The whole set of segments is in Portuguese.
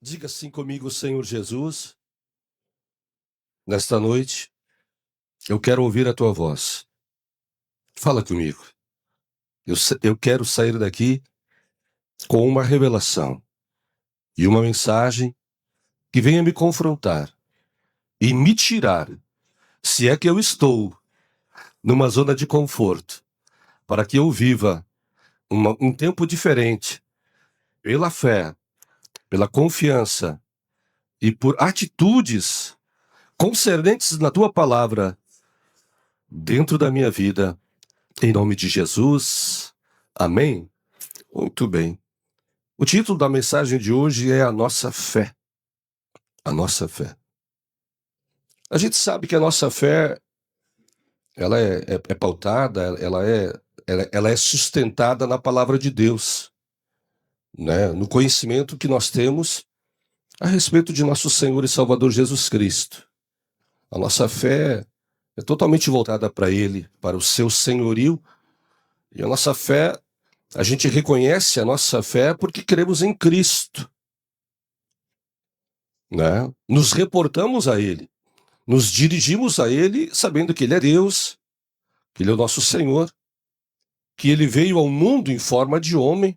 Diga assim comigo, Senhor Jesus, nesta noite, eu quero ouvir a tua voz. Fala comigo. Eu quero sair daqui com uma revelação e uma mensagem que venha me confrontar e me tirar, se é que eu estou numa zona de conforto, para que eu viva um tempo diferente, pela fé, pela confiança e por atitudes concernentes na tua palavra dentro da minha vida. Em nome de Jesus. Amém? Muito bem. O título da mensagem de hoje é a nossa fé. A nossa fé. A gente sabe que a nossa fé, ela é pautada, ela é sustentada na palavra de Deus, né? No conhecimento que nós temos a respeito de nosso Senhor e Salvador Jesus Cristo. A nossa fé é totalmente voltada para Ele, para o seu senhorio, e a nossa fé, a gente reconhece a nossa fé porque cremos em Cristo, né? Nos reportamos a Ele, nos dirigimos a Ele sabendo que Ele é Deus, que Ele é o nosso Senhor, que Ele veio ao mundo em forma de homem,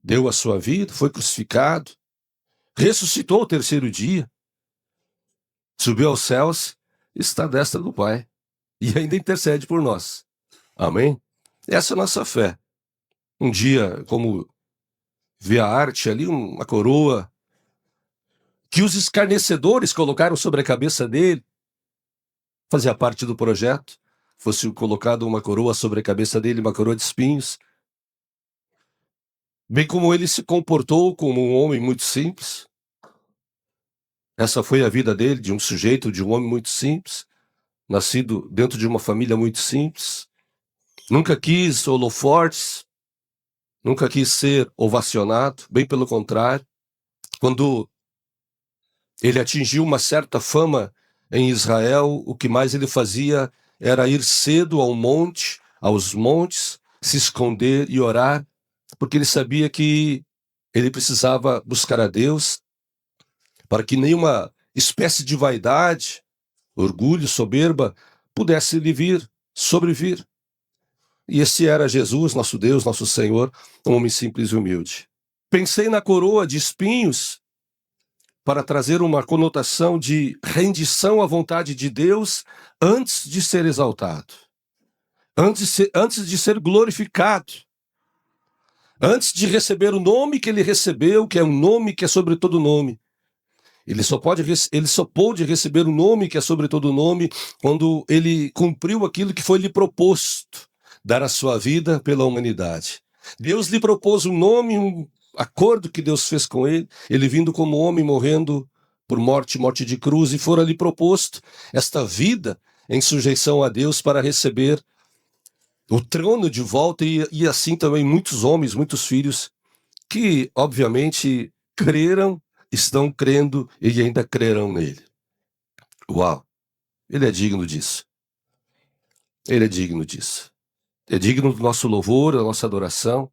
deu a sua vida, foi crucificado, ressuscitou ao terceiro dia, subiu aos céus, está à destra do Pai e ainda intercede por nós. Amém? Essa é a nossa fé. Um dia, como vê a arte ali, uma coroa que os escarnecedores colocaram sobre a cabeça dele, fazia parte do projeto, fosse colocado uma coroa sobre a cabeça dele, uma coroa de espinhos. Bem como ele se comportou como um homem muito simples. Essa foi a vida dele, de um sujeito, de um homem muito simples, nascido dentro de uma família muito simples. Nunca quis holofortes, nunca quis ser ovacionado, bem pelo contrário. Quando ele atingiu uma certa fama em Israel, o que mais ele fazia era ir cedo aos montes, se esconder e orar, porque ele sabia que ele precisava buscar a Deus para que nenhuma espécie de vaidade, orgulho, soberba pudesse lhe sobrevir. E esse era Jesus, nosso Deus, nosso Senhor, um homem simples e humilde. Pensei na coroa de espinhos para trazer uma conotação de rendição à vontade de Deus antes de ser exaltado, antes de ser glorificado, antes de receber o nome que ele recebeu, que é um nome que é sobre todo nome. Ele só pôde receber o nome que é sobre todo nome quando ele cumpriu aquilo que foi lhe proposto, dar a sua vida pela humanidade. Deus lhe propôs um nome, um acordo que Deus fez com ele, ele vindo como homem, morrendo por morte de cruz, e fora lhe proposto esta vida em sujeição a Deus para receber o trono de volta, e assim também muitos homens, muitos filhos, que obviamente creram, estão crendo e ainda crerão nele. Uau! Ele é digno disso. Ele é digno disso. É digno do nosso louvor, da nossa adoração.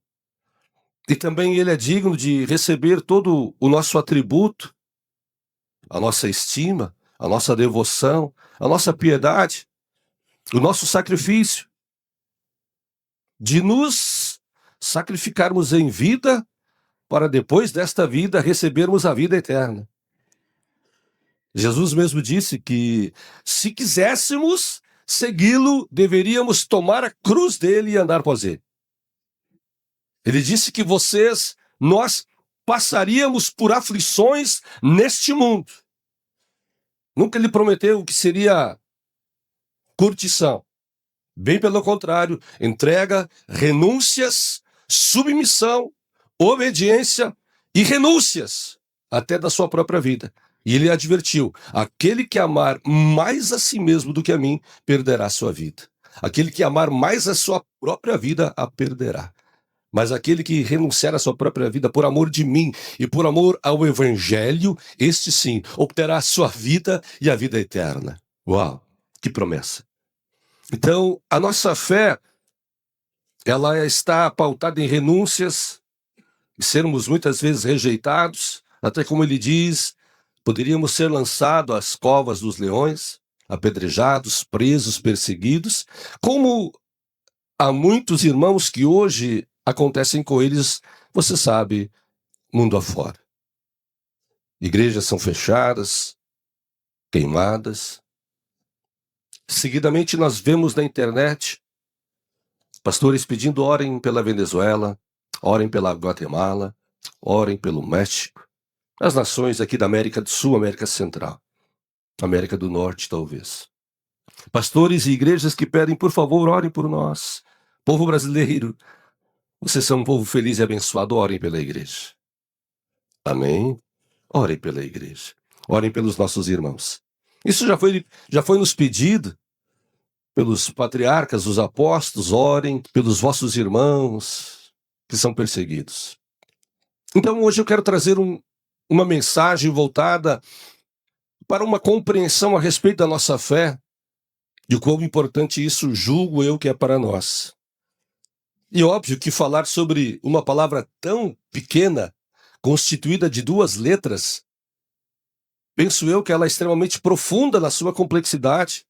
E também ele é digno de receber todo o nosso atributo, a nossa estima, a nossa devoção, a nossa piedade, o nosso sacrifício, de nos sacrificarmos em vida para depois desta vida recebermos a vida eterna. Jesus mesmo disse que se quiséssemos segui-lo, deveríamos tomar a cruz dele e andar após ele. Ele disse que nós passaríamos por aflições neste mundo. Nunca lhe prometeu que seria curtição. Bem pelo contrário, entrega, renúncias, submissão, obediência e renúncias, até da sua própria vida. E ele advertiu: aquele que amar mais a si mesmo do que a mim, perderá a sua vida. Aquele que amar mais a sua própria vida, a perderá. Mas aquele que renunciar à sua própria vida por amor de mim e por amor ao evangelho, este sim, obterá a sua vida e a vida eterna. Uau, que promessa. Então, a nossa fé, ela está pautada em renúncias, sermos muitas vezes rejeitados, Até como ele diz, poderíamos ser lançados às covas dos leões, apedrejados, presos, perseguidos, como há muitos irmãos que hoje acontecem com eles, você sabe, mundo afora. Igrejas são fechadas, queimadas. Seguidamente nós vemos na internet pastores pedindo orem pela Venezuela, orem pela Guatemala, orem pelo México, as nações aqui da América do Sul, América Central, América do Norte talvez. Pastores e igrejas que pedem, por favor, orem por nós. Povo brasileiro, vocês são um povo feliz e abençoado, orem pela igreja. Amém? Orem pela igreja. Orem pelos nossos irmãos. Isso já foi nos pedido pelos patriarcas, os apóstolos, orem pelos vossos irmãos que são perseguidos. Então hoje eu quero trazer uma mensagem voltada para uma compreensão a respeito da nossa fé, de quão importante isso julgo eu que é para nós. E óbvio que falar sobre uma palavra tão pequena, constituída de 2 letras, penso eu que ela é extremamente profunda na sua complexidade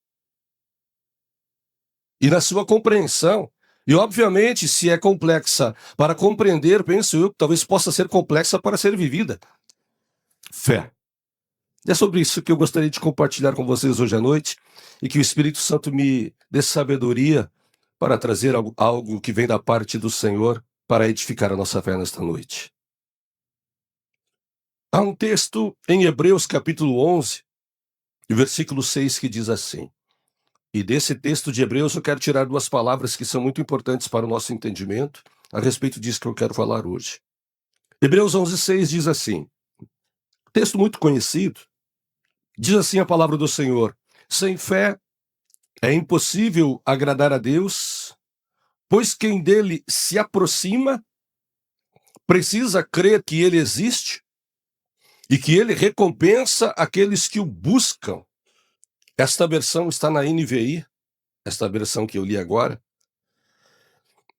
e na sua compreensão. E, obviamente, se é complexa para compreender, penso eu que talvez possa ser complexa para ser vivida. Fé. E é sobre isso que eu gostaria de compartilhar com vocês hoje à noite e que o Espírito Santo me dê sabedoria para trazer algo que vem da parte do Senhor para edificar a nossa fé nesta noite. Há um texto em Hebreus capítulo 11, versículo 6, que diz assim. E desse texto de Hebreus eu quero tirar 2 palavras que são muito importantes para o nosso entendimento a respeito disso que eu quero falar hoje. Hebreus 11:6 diz assim, texto muito conhecido, diz assim a palavra do Senhor: sem fé é impossível agradar a Deus, pois quem dele se aproxima precisa crer que ele existe e que ele recompensa aqueles que o buscam. Esta versão está na NVI, esta versão que eu li agora.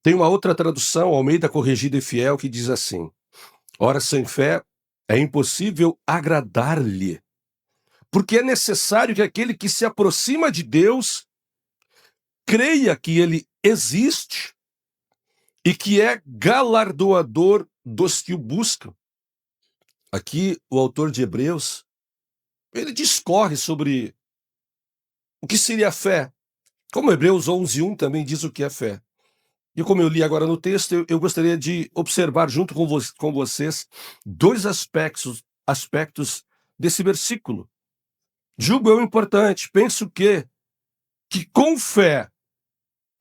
Tem uma outra tradução, Almeida Corrigida e Fiel, que diz assim: ora, sem fé é impossível agradar-lhe, porque é necessário que aquele que se aproxima de Deus creia que ele existe e que é galardoador dos que o buscam. Aqui o autor de Hebreus, ele discorre sobre o que seria a fé, como Hebreus 11:1 também diz o que é fé. E como eu li agora no texto, eu gostaria de observar junto com vocês 2 aspectos desse versículo. Julgo eu importante, penso que com fé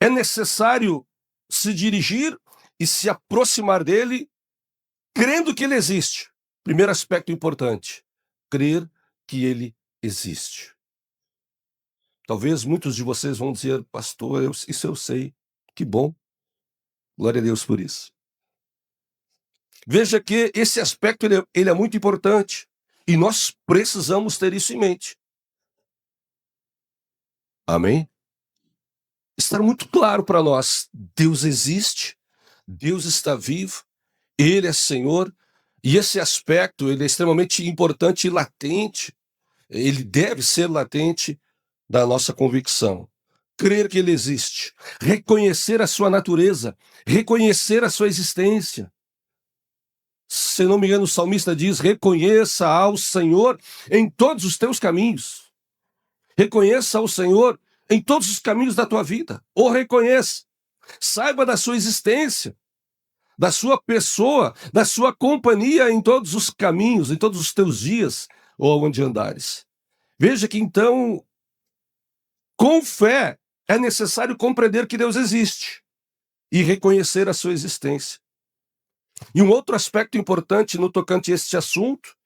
é necessário se dirigir e se aproximar dele, crendo que ele existe. Primeiro aspecto importante, crer que ele existe. Talvez muitos de vocês vão dizer, pastor, isso eu sei, que bom. Glória a Deus por isso. Veja que esse aspecto ele é muito importante e nós precisamos ter isso em mente. Amém? Estar muito claro para nós, Deus existe, Deus está vivo, Ele é Senhor, e esse aspecto ele é extremamente importante e latente, ele deve ser latente da nossa convicção. Crer que Ele existe, reconhecer a sua natureza, reconhecer a sua existência. Se não me engano, o salmista diz, reconheça ao Senhor em todos os teus caminhos. Reconheça ao Senhor em todos os caminhos da tua vida. Ou reconheça. Saiba da sua existência, da sua pessoa, da sua companhia em todos os caminhos, em todos os teus dias, ou onde andares. Veja que então, com fé, é necessário compreender que Deus existe e reconhecer a sua existência. E um outro aspecto importante no tocante a este assunto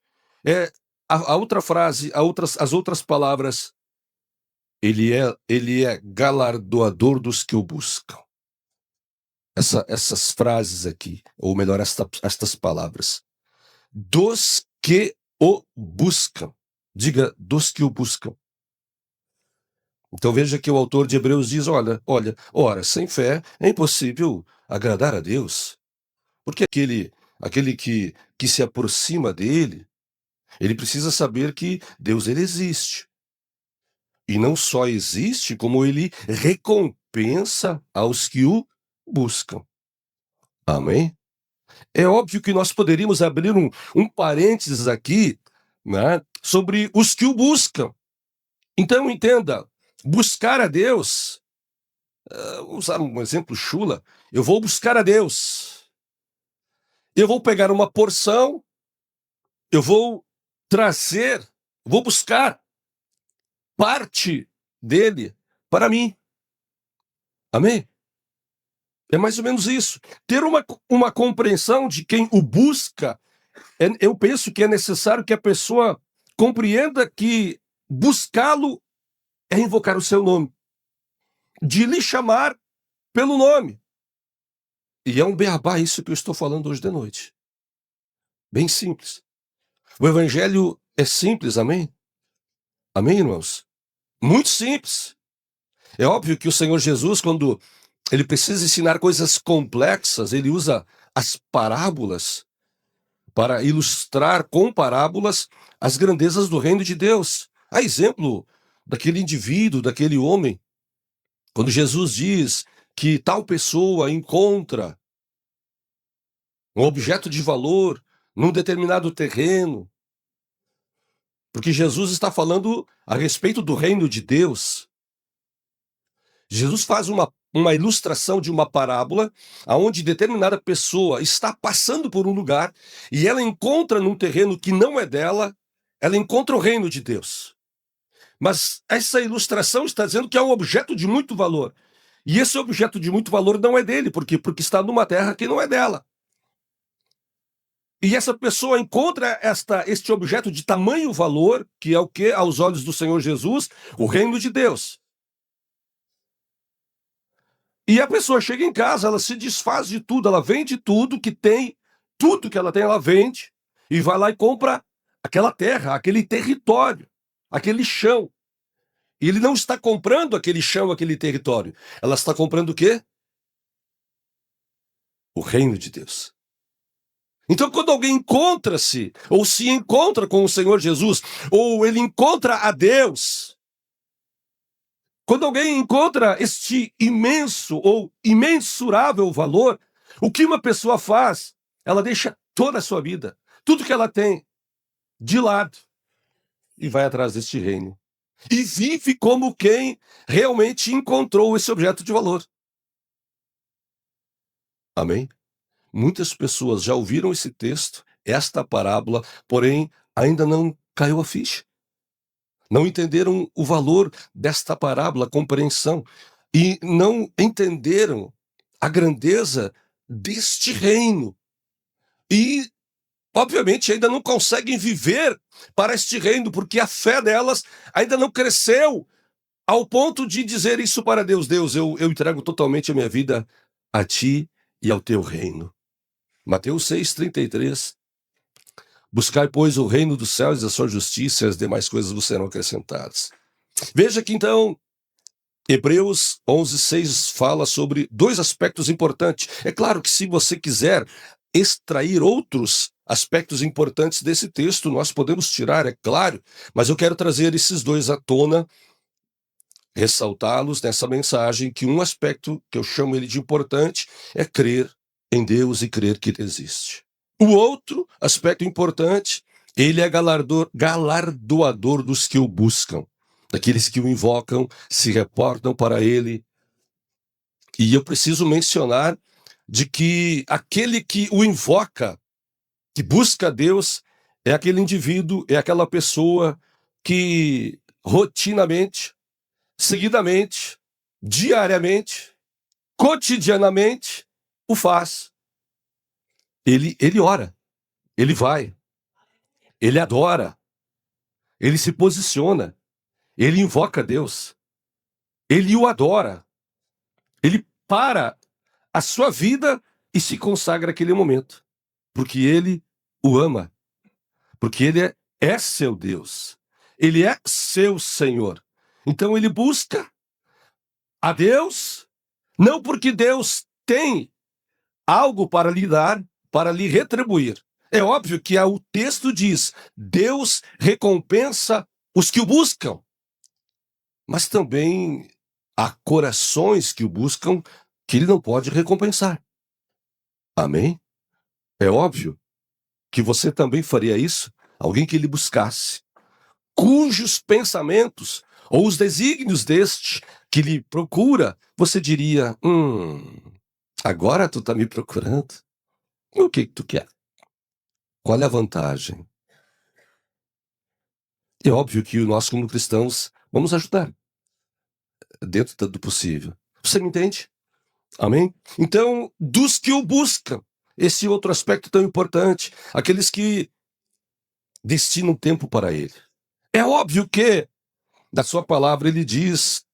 é a outra frase, as outras palavras. Ele é galardoador dos que o buscam. Essas frases aqui, ou melhor, estas palavras. Dos que o buscam. Diga, dos que o buscam. Então veja que o autor de Hebreus diz, ora, sem fé é impossível agradar a Deus. Porque aquele que se aproxima dele Ele precisa saber que Deus ele existe. E não só existe, como ele recompensa aos que o buscam. Amém? É óbvio que nós poderíamos abrir um parênteses aqui, né, sobre os que o buscam. Então, entenda, buscar a Deus, vou usar um exemplo chula, eu vou buscar a Deus. Eu vou pegar uma porção, eu vou trazer, vou buscar parte dele para mim. Amém? É mais ou menos isso. Ter uma compreensão de quem o busca, eu penso que é necessário que a pessoa compreenda que buscá-lo é invocar o seu nome, de lhe chamar pelo nome. E é um beabá isso que eu estou falando hoje de noite. Bem simples. O evangelho é simples, amém? Amém, irmãos? Muito simples. É óbvio que o Senhor Jesus, quando ele precisa ensinar coisas complexas, ele usa as parábolas para ilustrar com parábolas as grandezas do reino de Deus. A exemplo daquele indivíduo, daquele homem, quando Jesus diz que tal pessoa encontra um objeto de valor num determinado terreno, porque Jesus está falando a respeito do reino de Deus. Jesus faz uma ilustração de uma parábola onde determinada pessoa está passando por um lugar e ela encontra num terreno que não é dela, ela encontra o reino de Deus. Mas essa ilustração está dizendo que é um objeto de muito valor. E esse objeto de muito valor não é dele, por quê? Porque está numa terra que não é dela. E essa pessoa encontra este objeto de tamanho valor, que é o que, aos olhos do Senhor Jesus, o reino de Deus. E a pessoa chega em casa, ela se desfaz de tudo, ela vende tudo que tem, tudo que ela tem, ela vende, e vai lá e compra aquela terra, aquele território, aquele chão. E ele não está comprando aquele chão, aquele território. Ela está comprando o quê? O reino de Deus. Então, quando alguém encontra-se, ou se encontra com o Senhor Jesus, ou ele encontra a Deus, quando alguém encontra este imenso ou imensurável valor, o que uma pessoa faz? Ela deixa toda a sua vida, tudo que ela tem, de lado, e vai atrás deste reino. E vive como quem realmente encontrou esse objeto de valor. Amém? Muitas pessoas já ouviram esse texto, esta parábola, porém ainda não caiu a ficha. Não entenderam o valor desta parábola, a compreensão, e não entenderam a grandeza deste reino. E, obviamente, ainda não conseguem viver para este reino, porque a fé delas ainda não cresceu ao ponto de dizer isso para Deus. Deus, eu entrego totalmente a minha vida a ti e ao teu reino. Mateus 6,33. Buscai, pois, o reino dos céus e a sua justiça, e as demais coisas vos serão acrescentadas. Veja que, então, Hebreus 11,6 fala sobre dois aspectos importantes. É claro que se você quiser extrair outros aspectos importantes desse texto, nós podemos tirar, é claro, mas eu quero trazer esses dois à tona, ressaltá-los nessa mensagem, que um aspecto que eu chamo ele de importante é crer em Deus e crer que ele existe. O outro aspecto importante, ele é galardoador dos que o buscam, daqueles que o invocam, se reportam para ele. E eu preciso mencionar de que aquele que o invoca, que busca Deus, é aquele indivíduo, é aquela pessoa que rotinamente, seguidamente, diariamente, cotidianamente, o faz. Ele ora, ele vai, ele adora, ele se posiciona, ele invoca Deus, ele o adora, ele para a sua vida e se consagra àquele momento, porque ele o ama, porque ele é seu Deus, ele é seu Senhor. Então ele busca a Deus, não porque Deus tem algo para lhe dar, para lhe retribuir. É óbvio que o texto diz: Deus recompensa os que o buscam. Mas também há corações que o buscam que ele não pode recompensar. Amém? É óbvio que você também faria isso? Alguém que lhe buscasse, cujos pensamentos ou os desígnios deste que lhe procura, você diria: agora tu tá me procurando? O que tu quer? Qual é a vantagem? É óbvio que nós, como cristãos, vamos ajudar dentro do possível. Você me entende? Amém? Então, dos que o buscam, esse outro aspecto tão importante, aqueles que destinam tempo para ele. É óbvio que, da sua palavra, ele diz: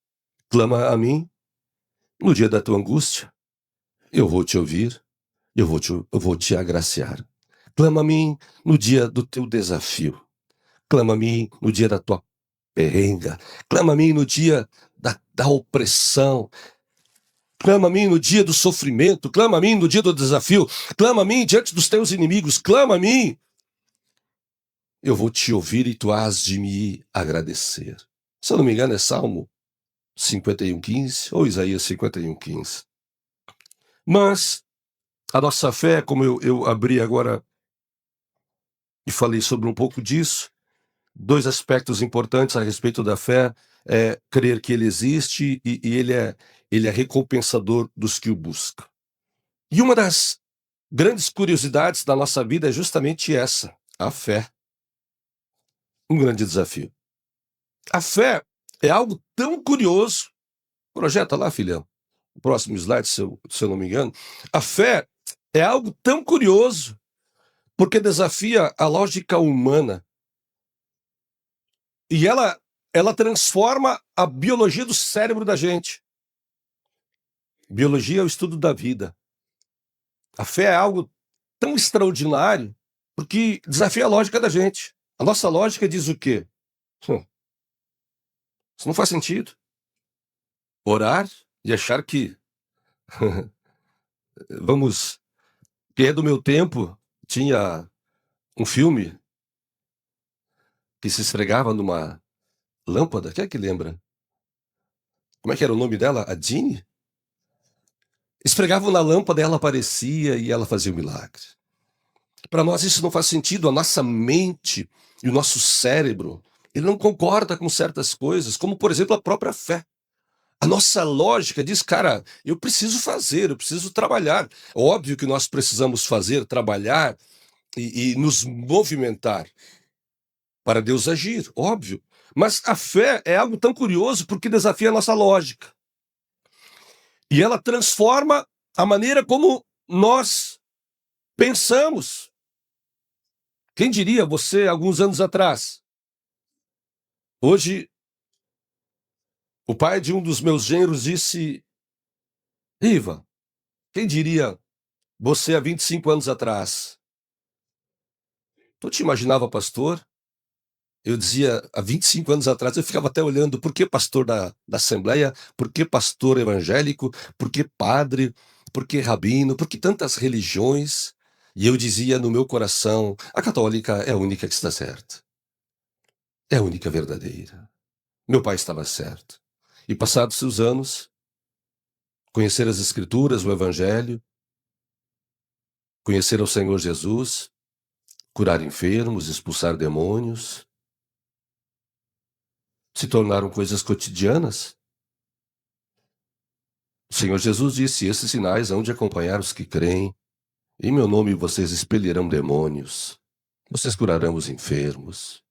clama a mim no dia da tua angústia, eu vou te ouvir, eu vou te agraciar. Clama a mim no dia do teu desafio. Clama a mim no dia da tua perrenga. Clama a mim no dia da opressão. Clama a mim no dia do sofrimento. Clama a mim no dia do desafio. Clama a mim diante dos teus inimigos. Clama a mim. Eu vou te ouvir e tu hás de me agradecer. Se eu não me engano, é Salmo 51:15 ou Isaías 51:15. Mas a nossa fé, como eu abri agora e falei sobre um pouco disso, dois aspectos importantes a respeito da fé é crer que ele existe e ele é recompensador dos que o buscam. E uma das grandes curiosidades da nossa vida é justamente essa, a fé. Um grande desafio. A fé é algo tão curioso. Projeta lá, filhão. O próximo slide, se eu não me engano. A fé é algo tão curioso porque desafia a lógica humana. E ela transforma a biologia do cérebro da gente. Biologia é o estudo da vida. A fé é algo tão extraordinário porque desafia a lógica da gente. A nossa lógica diz o quê? Isso não faz sentido. Orar e achar que vamos... Quem é do meu tempo tinha um filme que se esfregava numa lâmpada. Quem é que lembra? Como é que era o nome dela? A Jeanne? Esfregavam na lâmpada, ela aparecia e ela fazia o milagre. Para nós isso não faz sentido. A nossa mente e o nosso cérebro, ele não concorda com certas coisas, como por exemplo a própria fé. A nossa lógica diz, cara, eu preciso fazer, eu preciso trabalhar. Óbvio que nós precisamos fazer, trabalhar e nos movimentar para Deus agir, óbvio. Mas a fé é algo tão curioso porque desafia a nossa lógica. E ela transforma a maneira como nós pensamos. Quem diria você, alguns anos atrás? Hoje, o pai de um dos meus genros disse: Iva, quem diria você há 25 anos atrás? Tu te imaginava pastor? Eu dizia, há 25 anos atrás, eu ficava até olhando, por que pastor da Assembleia? Por que pastor evangélico? Por que padre? Por que rabino? Por que tantas religiões? E eu dizia no meu coração, a católica é a única que está certa. É a única verdadeira. Meu pai estava certo. E passados os anos, conhecer as Escrituras, o Evangelho, conhecer o Senhor Jesus, curar enfermos, expulsar demônios, se tornaram coisas cotidianas. O Senhor Jesus disse: esses sinais hão de acompanhar os que creem. Em meu nome vocês expelirão demônios. Vocês curarão os enfermos.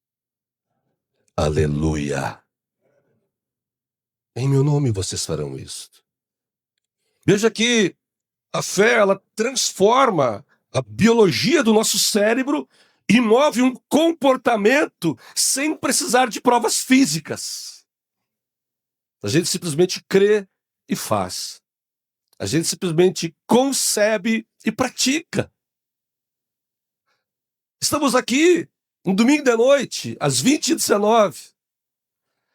Aleluia. Em meu nome vocês farão isto. Veja que a fé, ela transforma a biologia do nosso cérebro e move um comportamento sem precisar de provas físicas. A gente simplesmente crê e faz. A gente simplesmente concebe e pratica. Estamos aqui, um domingo de noite, às 20h19,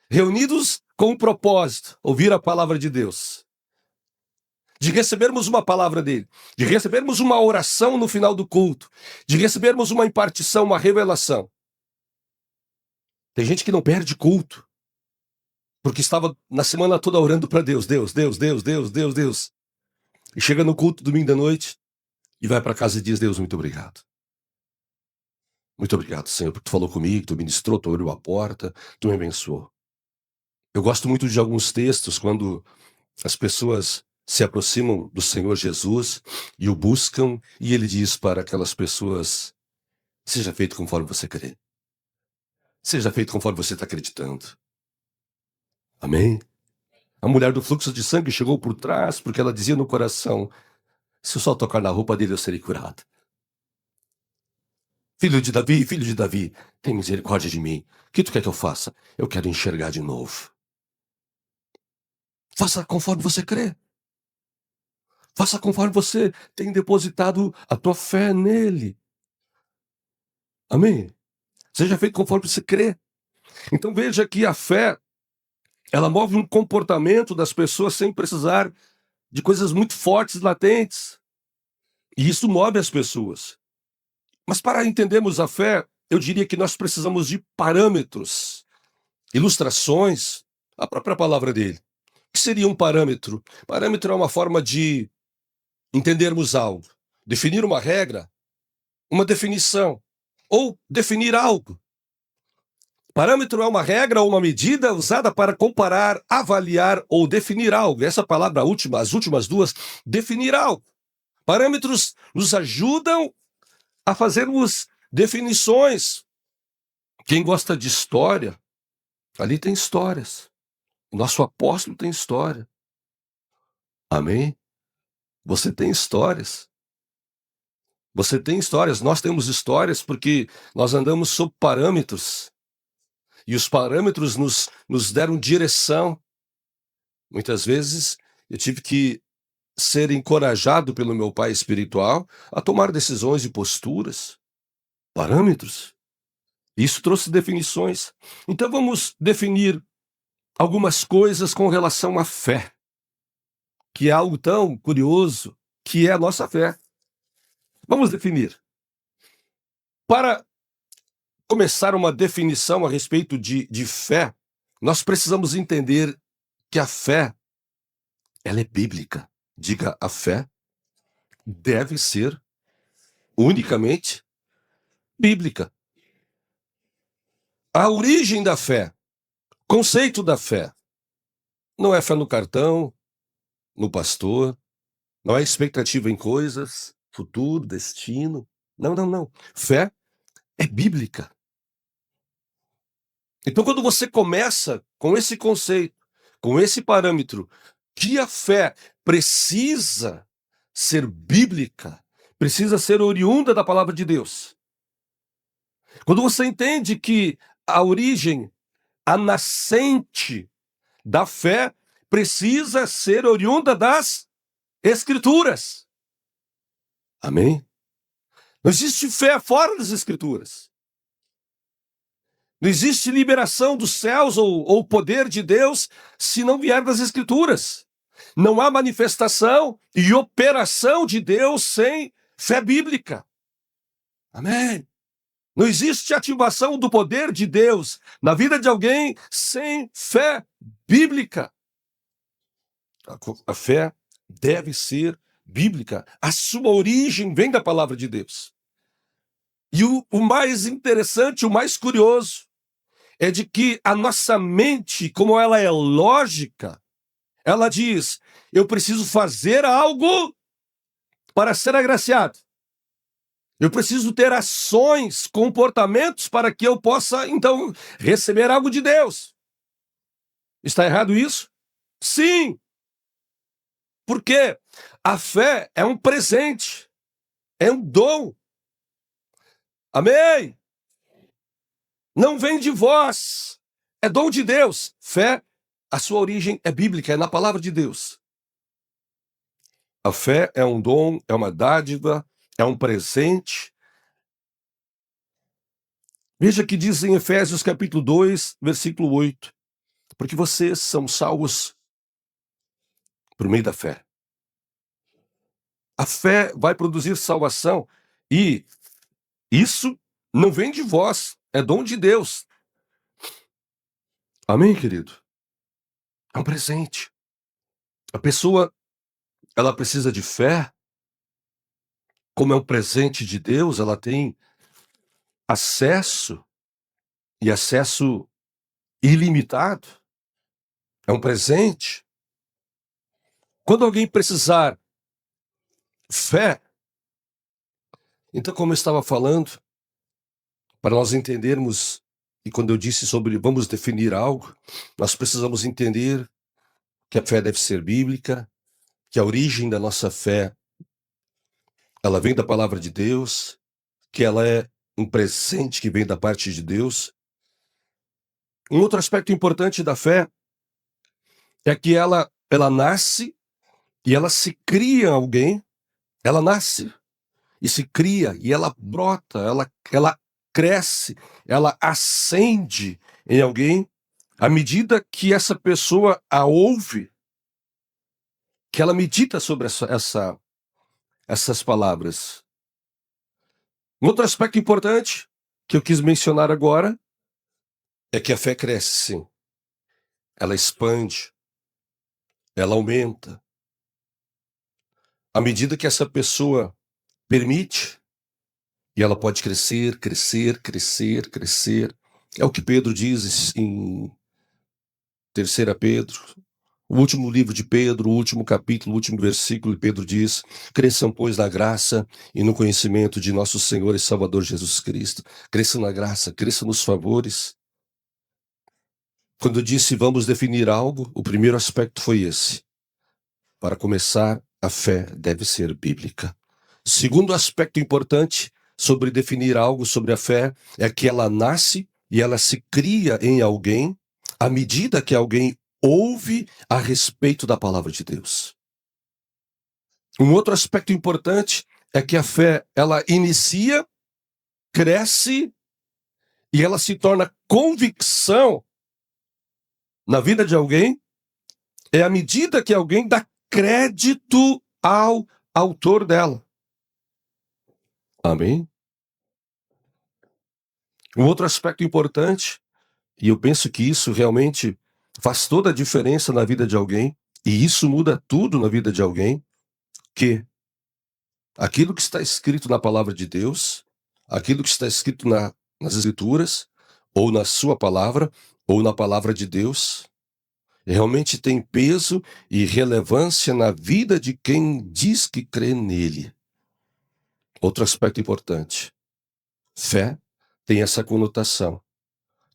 reunidos com um propósito, ouvir a palavra de Deus. de recebermos uma palavra dele, de recebermos uma oração no final do culto, de recebermos uma impartição, uma revelação. Tem gente que não perde culto, porque estava na semana toda orando para Deus, Deus, Deus, Deus, Deus, Deus, Deus. E chega no culto domingo da noite e vai para casa e diz, Deus, muito obrigado. Muito obrigado, Senhor, porque tu falou comigo, tu ministrou, tu abriu a porta, tu me abençoou. Eu gosto muito de alguns textos quando as pessoas se aproximam do Senhor Jesus e o buscam, e ele diz para aquelas pessoas, seja feito conforme você crê. Seja feito conforme você está acreditando. Amém? A mulher do fluxo de sangue chegou por trás porque ela dizia no coração, se eu só tocar na roupa dele eu serei curado. Filho de Davi, tem misericórdia de mim. O que tu quer que eu faça? Eu quero enxergar de novo. Faça conforme você crê. Faça conforme você tem depositado a tua fé nele. Amém? Seja feito conforme você crê. Então veja que a fé, ela move um comportamento das pessoas sem precisar de coisas muito fortes, latentes. E isso move as pessoas. Mas para entendermos a fé, eu diria que nós precisamos de parâmetros, ilustrações, a própria palavra dele. O que seria um parâmetro? Parâmetro é uma forma de entendermos algo, definir uma regra, uma definição, ou definir algo. Parâmetro é uma regra ou uma medida usada para comparar, avaliar ou definir algo. Essa palavra última, as últimas duas, definir algo. Parâmetros nos ajudam a fazermos definições. Quem gosta de história, ali tem histórias. O nosso apóstolo tem história. Amém? Você tem histórias. Você tem histórias, nós temos histórias porque nós andamos sob parâmetros. E os parâmetros nos deram direção. Muitas vezes eu tive que ser encorajado pelo meu pai espiritual a tomar decisões e posturas. Parâmetros. Isso trouxe definições. Então vamos definir algumas coisas com relação à fé, que é algo tão curioso, que é a nossa fé. Vamos definir. Para começar uma definição a respeito de fé, nós precisamos entender que a fé, ela é bíblica. Diga, a fé deve ser unicamente bíblica. A origem da fé, conceito da fé, não é fé no cartão, no pastor, não é expectativa em coisas, futuro, destino. Não, não, não. Fé é bíblica. Então, quando você começa com esse conceito, com esse parâmetro, que a fé precisa ser bíblica, precisa ser oriunda da palavra de Deus. Quando você entende que a origem, a nascente da fé precisa ser oriunda das Escrituras. Amém? Não existe fé fora das Escrituras. Não existe liberação dos céus ou poder de Deus se não vier das Escrituras. Não há manifestação e operação de Deus sem fé bíblica. Amém? Não existe ativação do poder de Deus na vida de alguém sem fé bíblica. A fé deve ser bíblica. A sua origem vem da palavra de Deus. E o mais interessante, o mais curioso, é de que a nossa mente, como ela é lógica, ela diz, eu preciso fazer algo para ser agraciado. Eu preciso ter ações, comportamentos para que eu possa, então, receber algo de Deus. Está errado isso? Sim. Porque a fé é um presente, é um dom. Amém? Não vem de vós, é dom de Deus. Fé, a sua origem é bíblica, é na palavra de Deus. A fé é um dom, é uma dádiva, é um presente. Veja que diz em Efésios capítulo 2, versículo 8. Porque vocês são salvos por meio da fé. A fé vai produzir salvação. E isso não vem de vós, é dom de Deus. Amém, querido? É um presente. A pessoa, ela precisa de fé. Como é um presente de Deus, ela tem acesso, e acesso ilimitado. É um presente. Quando alguém precisar fé, então, como eu estava falando, para nós entendermos, e quando eu disse sobre vamos definir algo, nós precisamos entender que a fé deve ser bíblica, que a origem da nossa fé, ela vem da palavra de Deus, que ela é um presente que vem da parte de Deus. Um outro aspecto importante da fé é que ela nasce e ela se cria em alguém, ela nasce e se cria, e ela brota, ela cresce, ela ascende em alguém à medida que essa pessoa a ouve, que ela medita sobre essas palavras. Um outro aspecto importante que eu quis mencionar agora é que a fé cresce, sim. Ela expande, ela aumenta. À medida que essa pessoa permite, e ela pode crescer, crescer, crescer, crescer. É o que Pedro diz em 3 Pedro, o último livro de Pedro, o último capítulo, o último versículo, Pedro diz: cresçam, pois, na graça e no conhecimento de nosso Senhor e Salvador Jesus Cristo. Cresçam na graça, cresçam nos favores. Quando eu disse vamos definir algo, o primeiro aspecto foi esse. Para começar, a fé deve ser bíblica. Segundo aspecto importante sobre definir algo sobre a fé é que ela nasce e ela se cria em alguém à medida que alguém ouve a respeito da palavra de Deus. Um outro aspecto importante é que a fé, ela inicia, cresce e ela se torna convicção na vida de alguém, é à medida que alguém dá crédito ao autor dela. Amém? Um outro aspecto importante, e eu penso que isso realmente faz toda a diferença na vida de alguém, e isso muda tudo na vida de alguém, que aquilo que está escrito na palavra de Deus, aquilo que está escrito nas Escrituras, ou na sua palavra, ou na palavra de Deus, realmente tem peso e relevância na vida de quem diz que crê nele. Outro aspecto importante. Fé tem essa conotação,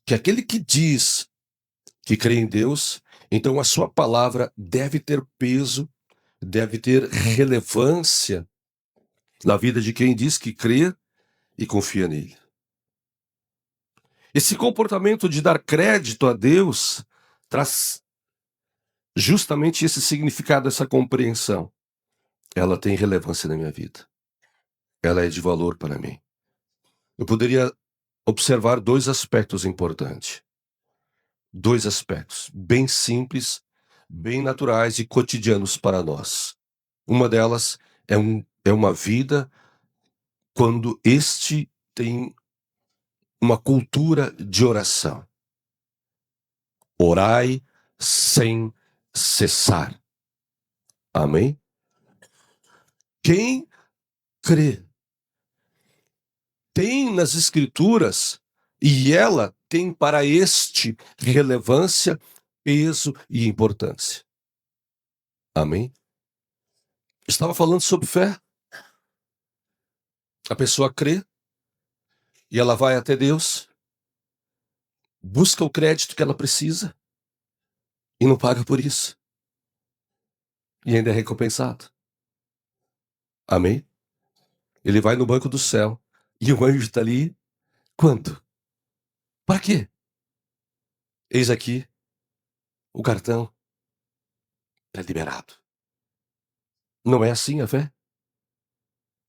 que aquele que diz que crê em Deus, então a sua palavra deve ter peso, deve ter relevância na vida de quem diz que crê e confia nele. Esse comportamento de dar crédito a Deus traz justamente esse significado, essa compreensão. Ela tem relevância na minha vida. Ela é de valor para mim. Eu poderia observar 2 aspectos importantes. 2 aspectos bem simples, bem naturais e cotidianos para nós. Uma delas é uma vida quando este tem uma cultura de oração. Orai sem cessar. Amém? Quem crê tem nas Escrituras, e ela tem para este relevância, peso e importância. Amém? Estava falando sobre fé. A pessoa crê e ela vai até Deus, busca o crédito que ela precisa e não paga por isso. E ainda é recompensado. Amém? Ele vai no banco do céu e o anjo está ali. Quanto? Para quê? Eis aqui o cartão. Está liberado. Não é assim a fé?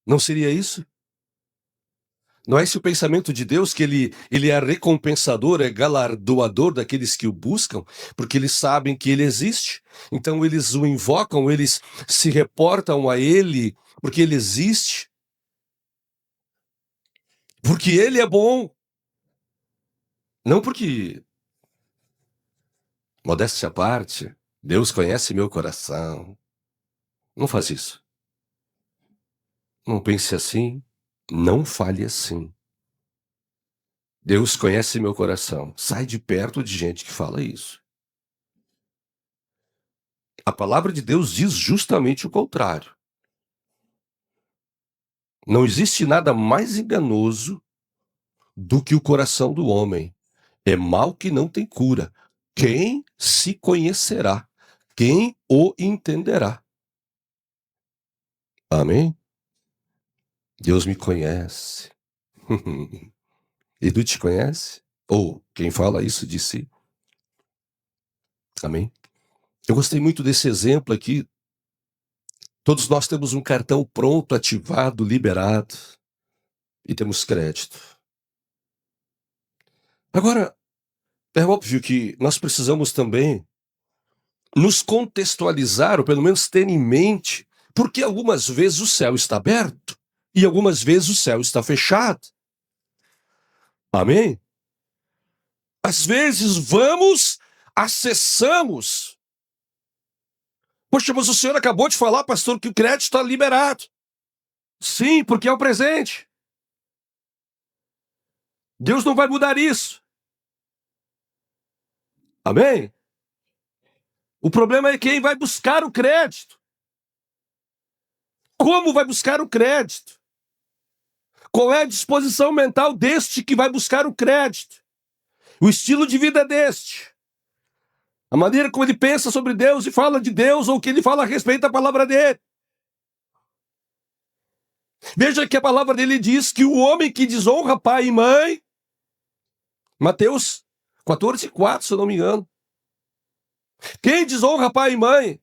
Não seria isso? Não é esse o pensamento de Deus, que ele é recompensador, é galardoador daqueles que o buscam, porque eles sabem que ele existe. Então eles o invocam, eles se reportam a ele, porque ele existe. Porque ele é bom. Não porque, modéstia à parte, Deus conhece meu coração. Não faz isso. Não pense assim, não fale assim. Deus conhece meu coração. Sai de perto de gente que fala isso. A palavra de Deus diz justamente o contrário. Não existe nada mais enganoso do que o coração do homem. É mal que não tem cura. Quem se conhecerá? Quem o entenderá? Amém? Deus me conhece. E tu te conhece? Ou quem fala isso de si? Amém? Eu gostei muito desse exemplo aqui. Todos nós temos um cartão pronto, ativado, liberado. E temos crédito. Agora, é óbvio que nós precisamos também nos contextualizar, ou pelo menos ter em mente, porque algumas vezes o céu está aberto e algumas vezes o céu está fechado. Amém? Às vezes vamos, acessamos. Poxa, mas o senhor acabou de falar, pastor, que o crédito está liberado. Sim, porque é o presente. Deus não vai mudar isso. Amém? O problema é quem vai buscar o crédito. Como vai buscar o crédito? Qual é a disposição mental deste que vai buscar o crédito? O estilo de vida deste? A maneira como ele pensa sobre Deus e fala de Deus, ou que ele fala a respeito da palavra dele. Veja que a palavra dele diz que o homem que desonra pai e mãe, Mateus 14:4, se eu não me engano. Quem desonra pai e mãe,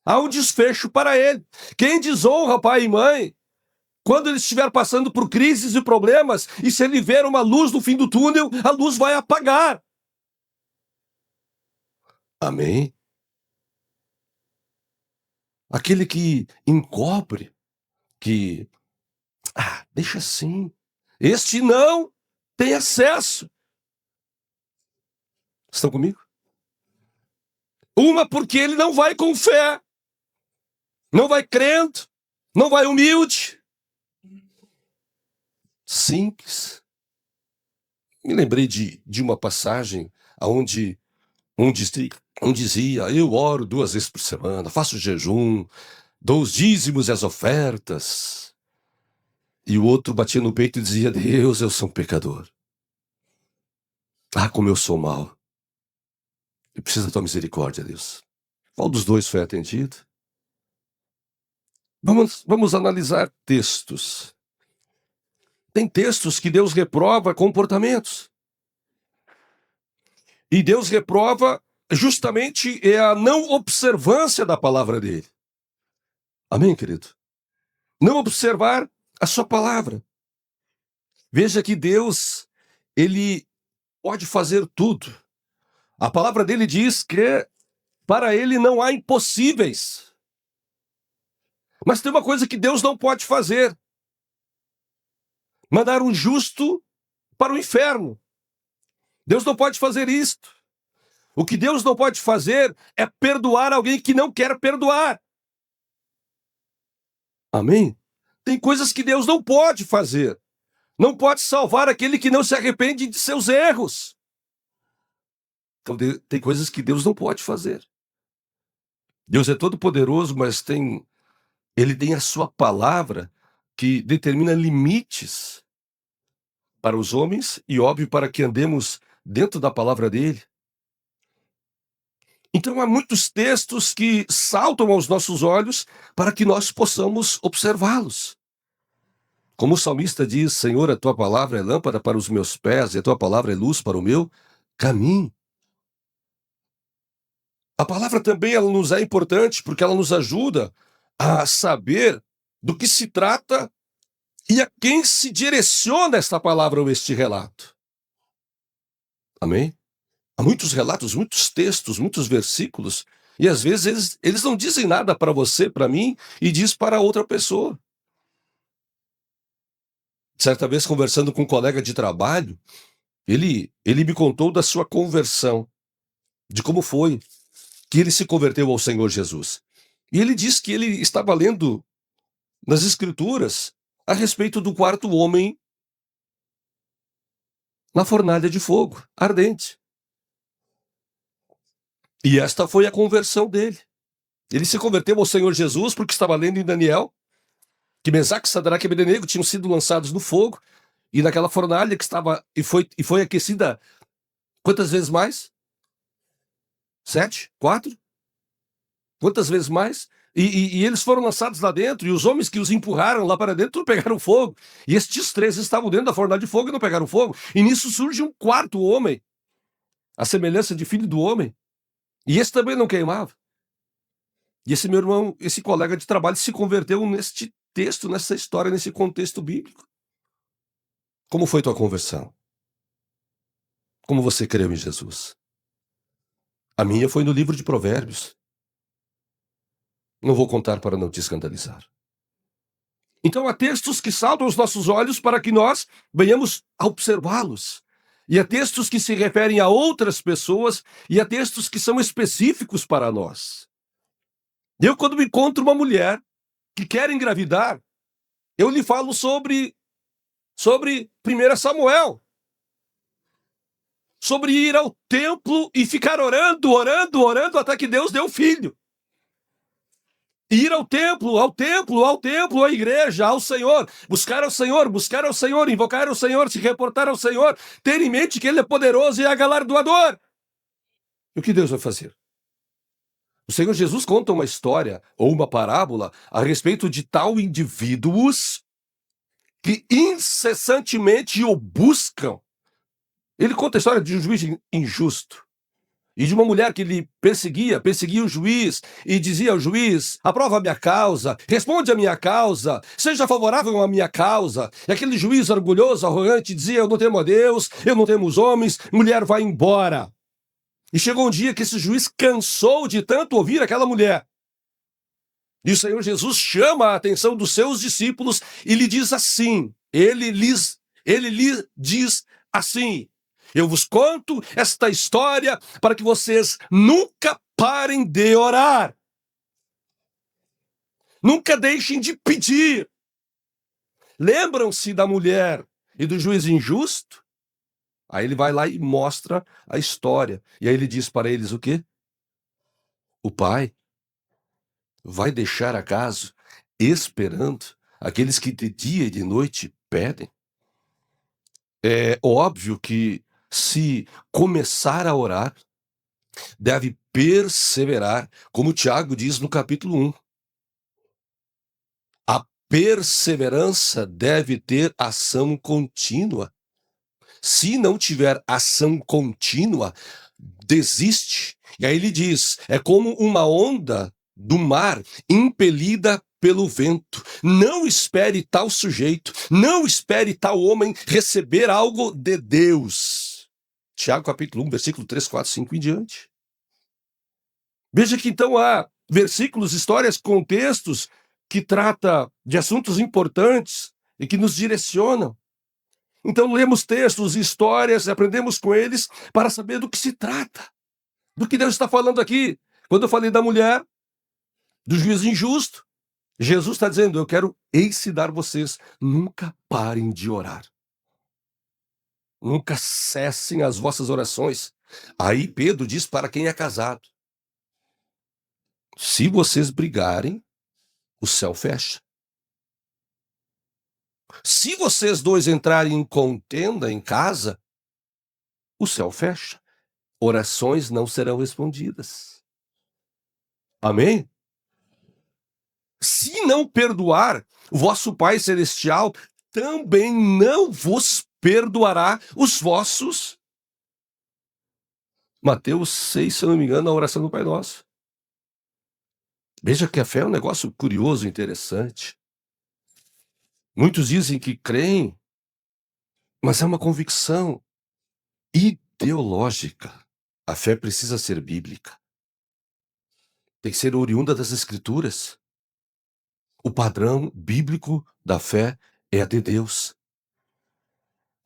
há um desfecho para ele. Quem desonra pai e mãe, quando ele estiver passando por crises e problemas, e se ele ver uma luz no fim do túnel, a luz vai apagar. Amém? Aquele que encobre, que, deixa assim. Este não tem acesso. Estão comigo? Uma, porque ele não vai com fé, não vai crendo, não vai humilde. Simples. Me lembrei de uma passagem onde um dizia, eu oro 2 vezes por semana, faço jejum, dou os dízimos e as ofertas. E o outro batia no peito e dizia, Deus, eu sou um pecador. Ah, como eu sou mau. Eu preciso da tua misericórdia, Deus. Qual dos dois foi atendido? Vamos analisar textos. Tem textos que Deus reprova comportamentos. E Deus reprova justamente a não observância da palavra dele. Amém, querido? Não observar a sua palavra. Veja que Deus, ele pode fazer tudo. A palavra dele diz que para ele não há impossíveis. Mas tem uma coisa que Deus não pode fazer: mandar um justo para o inferno. Deus não pode fazer isto. O que Deus não pode fazer é perdoar alguém que não quer perdoar. Amém? Tem coisas que Deus não pode fazer. Não pode salvar aquele que não se arrepende de seus erros. Então tem coisas que Deus não pode fazer. Deus é todo poderoso, mas ele tem a sua palavra que determina limites para os homens e, óbvio, para que andemos dentro da palavra dele. Então há muitos textos que saltam aos nossos olhos para que nós possamos observá-los. Como o salmista diz, Senhor, a tua palavra é lâmpada para os meus pés e a tua palavra é luz para o meu caminho. A palavra também ela nos é importante porque ela nos ajuda a saber do que se trata e a quem se direciona esta palavra ou este relato. Amém? Há muitos relatos, muitos textos, muitos versículos, e às vezes eles não dizem nada para você, para mim, e diz para outra pessoa. Certa vez, conversando com um colega de trabalho, ele me contou da sua conversão, de como foi que ele se converteu ao Senhor Jesus. E ele disse que ele estava lendo nas Escrituras a respeito do quarto homem na fornalha de fogo, ardente. E esta foi a conversão dele. Ele se converteu ao Senhor Jesus porque estava lendo em Daniel que Mesaque, Sadraque e Abednego tinham sido lançados no fogo, e naquela fornalha que estava e foi aquecida quantas vezes mais? 7? 4? Quantas vezes mais? E eles foram lançados lá dentro, e os homens que os empurraram lá para dentro não pegaram fogo. E estes 3 estavam dentro da fornalha de fogo e não pegaram fogo. E nisso surge um quarto homem, a semelhança de filho do homem, e esse também não queimava. E esse meu irmão, esse colega de trabalho, se converteu neste texto, nessa história, nesse contexto bíblico. Como foi tua conversão? Como você creu em Jesus? A minha foi no livro de Provérbios. Não vou contar para não te escandalizar. Então há textos que saltam aos nossos olhos para que nós venhamos a observá-los. E há textos que se referem a outras pessoas, e há textos que são específicos para nós. Eu, quando me encontro uma mulher que quer engravidar, eu lhe falo sobre 1 Samuel. Sobre ir ao templo e ficar orando, orando, orando, até que Deus deu filho. Ir ao templo, ao templo, ao templo, à igreja, ao Senhor, buscar ao Senhor, invocar ao Senhor, se reportar ao Senhor, ter em mente que Ele é poderoso e é galardoador. E o que Deus vai fazer? O Senhor Jesus conta uma história ou uma parábola a respeito de tal indivíduos que incessantemente o buscam. Ele conta a história de um juiz injusto e de uma mulher que lhe perseguia o juiz e dizia ao juiz: aprova a minha causa, responde a minha causa, seja favorável à minha causa. E aquele juiz orgulhoso, arrogante, dizia: eu não temo a Deus, eu não temo os homens, mulher, vai embora. E chegou um dia que esse juiz cansou de tanto ouvir aquela mulher. E o Senhor Jesus chama a atenção dos seus discípulos e lhe diz assim, ele lhe diz assim: eu vos conto esta história para que vocês nunca parem de orar. Nunca deixem de pedir. Lembram-se da mulher e do juiz injusto? Aí ele vai lá e mostra a história. E aí ele diz para eles o quê? O pai vai deixar acaso esperando aqueles que de dia e de noite pedem? É óbvio que se começar a orar, deve perseverar, como Tiago diz no capítulo 1. A perseverança deve ter ação contínua. Se não tiver ação contínua, desiste. E aí ele diz, é como uma onda do mar impelida pelo vento. Não espere tal sujeito, não espere tal homem receber algo de Deus. Tiago capítulo 1, versículo 3, 4, 5 em diante. Veja que então há versículos, histórias, contextos que trata de assuntos importantes e que nos direcionam. Então lemos textos, histórias, aprendemos com eles para saber do que se trata. Do que Deus está falando aqui. Quando eu falei da mulher, do juiz injusto, Jesus está dizendo, eu quero ensinar vocês, nunca parem de orar. Nunca cessem as vossas orações. Aí Pedro diz para quem é casado, se vocês brigarem, o céu fecha. Se vocês dois entrarem em contenda em casa, o céu fecha. Orações não serão respondidas. Amém? Se não perdoar, o vosso Pai Celestial também não vos perdoará os vossos. Mateus 6, se eu não me engano, a oração do Pai Nosso. Veja que a fé é um negócio curioso, interessante. Muitos dizem que creem, mas é uma convicção ideológica. A fé precisa ser bíblica. Tem que ser oriunda das Escrituras. O padrão bíblico da fé é a de Deus.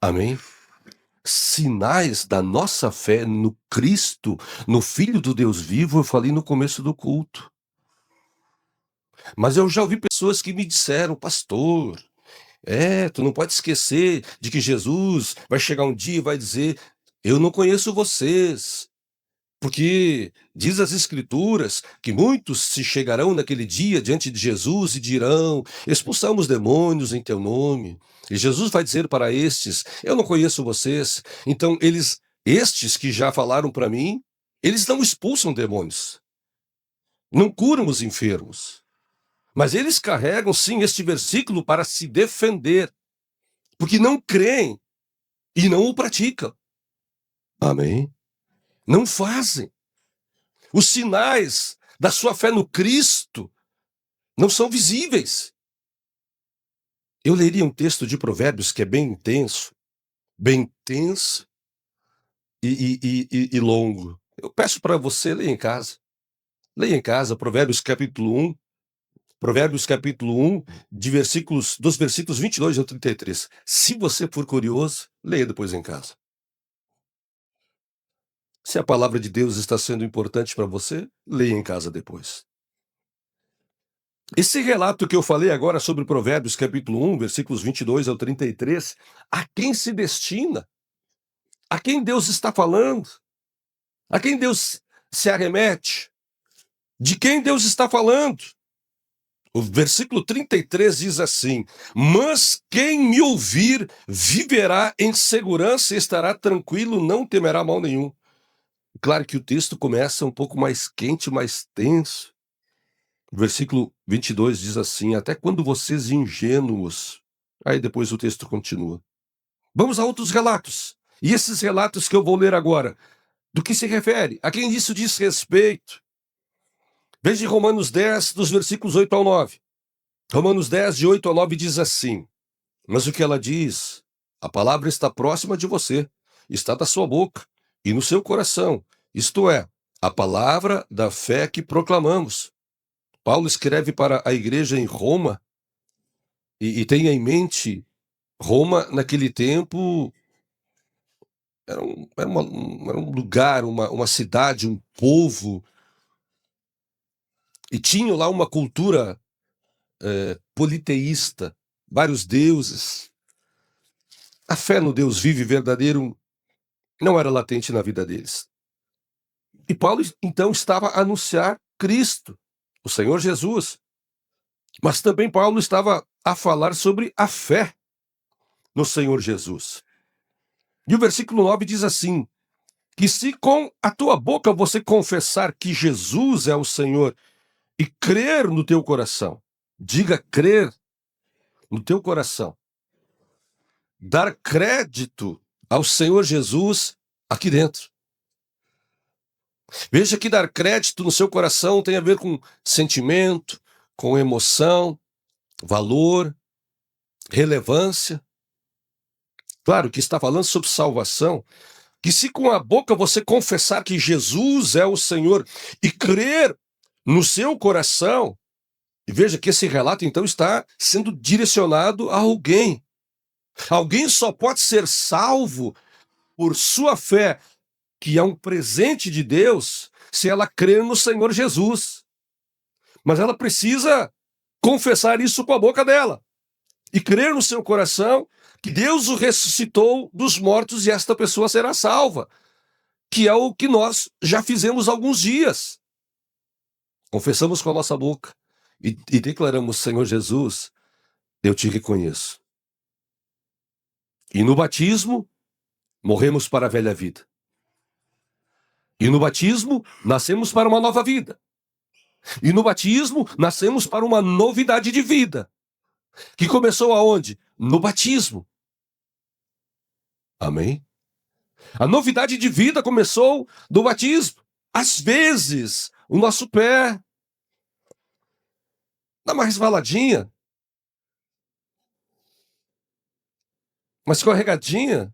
Amém? Sinais da nossa fé no Cristo, no Filho do Deus vivo, eu falei no começo do culto. Mas eu já ouvi pessoas que me disseram, pastor, tu não pode esquecer de que Jesus vai chegar um dia e vai dizer, eu não conheço vocês. Porque diz as Escrituras que muitos se chegarão naquele dia diante de Jesus e dirão, expulsamos demônios em teu nome. E Jesus vai dizer para estes, eu não conheço vocês. Então estes que já falaram para mim, eles não expulsam demônios, não curam os enfermos. Mas eles carregam sim este versículo para se defender, porque não creem e não o praticam. Amém? Não fazem. Os sinais da sua fé no Cristo não são visíveis. Eu leria um texto de Provérbios que é bem intenso e longo. Eu peço para você ler em casa. Leia em casa Provérbios capítulo 1, dos versículos 22 ao 33. Se você for curioso, leia depois em casa. Se a palavra de Deus está sendo importante para você, leia em casa depois. Esse relato que eu falei agora sobre Provérbios, capítulo 1, versículos 22 ao 33, a quem se destina? A quem Deus está falando? A quem Deus se arremete? De quem Deus está falando? O versículo 33 diz assim, mas quem me ouvir viverá em segurança e estará tranquilo, não temerá mal nenhum. Claro que o texto começa um pouco mais quente, mais tenso. O versículo 22 diz assim, até quando vocês ingênuos... Aí depois o texto continua. Vamos a outros relatos. E esses relatos que eu vou ler agora, do que se refere? A quem isso diz respeito? Veja Romanos 10, dos versículos 8 ao 9. Romanos 10, de 8 ao 9 diz assim, mas o que ela diz? A palavra está próxima de você, está da sua boca e no seu coração, isto é, a palavra da fé que proclamamos. Paulo escreve para a igreja em Roma e tenha em mente, Roma naquele tempo era um lugar, uma cidade, um povo, e tinha lá uma cultura politeísta, vários deuses. A fé no Deus vivo e verdadeiro não era latente na vida deles. E Paulo, então, estava a anunciar Cristo, o Senhor Jesus. Mas também Paulo estava a falar sobre a fé no Senhor Jesus. E o versículo 9 diz assim, que se com a tua boca você confessar que Jesus é o Senhor e crer no teu coração, diga crer no teu coração, dar crédito ao Senhor Jesus aqui dentro. Veja que dar crédito no seu coração tem a ver com sentimento, com emoção, valor, relevância. Claro que está falando sobre salvação, que se com a boca você confessar que Jesus é o Senhor e crer no seu coração, e veja que esse relato então está sendo direcionado a alguém. Alguém só pode ser salvo por sua fé, que é um presente de Deus, se ela crer no Senhor Jesus. Mas ela precisa confessar isso com a boca dela e crer no seu coração que Deus o ressuscitou dos mortos e esta pessoa será salva, que é o que nós já fizemos há alguns dias. Confessamos com a nossa boca e declaramos, Senhor Jesus, eu te reconheço. E no batismo, morremos para a velha vida. E no batismo, nascemos para uma nova vida. E no batismo, nascemos para uma novidade de vida. Que começou aonde? No batismo. Amém? A novidade de vida começou no batismo. Às vezes, o nosso pé dá uma resvaladinha. Uma escorregadinha.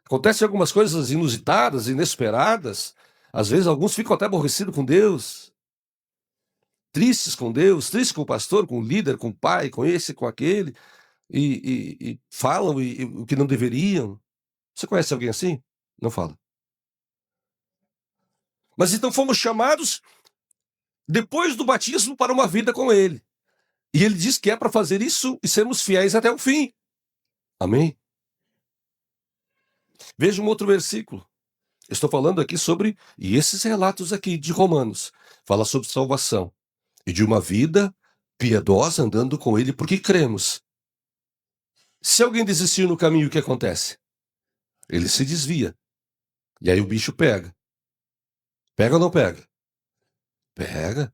Acontecem algumas coisas inusitadas, inesperadas. Às vezes alguns ficam até aborrecidos com Deus, tristes com Deus, tristes com o pastor, com o líder, com o pai, com esse, com aquele, e falam o que não deveriam. Você conhece alguém assim? Não fala. Mas então fomos chamados depois do batismo para uma vida com Ele. E Ele diz que é para fazer isso e sermos fiéis até o fim. Amém? Veja um outro versículo. Estou falando aqui sobre, e esses relatos aqui de Romanos, fala sobre salvação e de uma vida piedosa andando com Ele, porque cremos. Se alguém desistir no caminho, o que acontece? Ele se desvia. E aí o bicho pega. Pega ou não pega? Pega.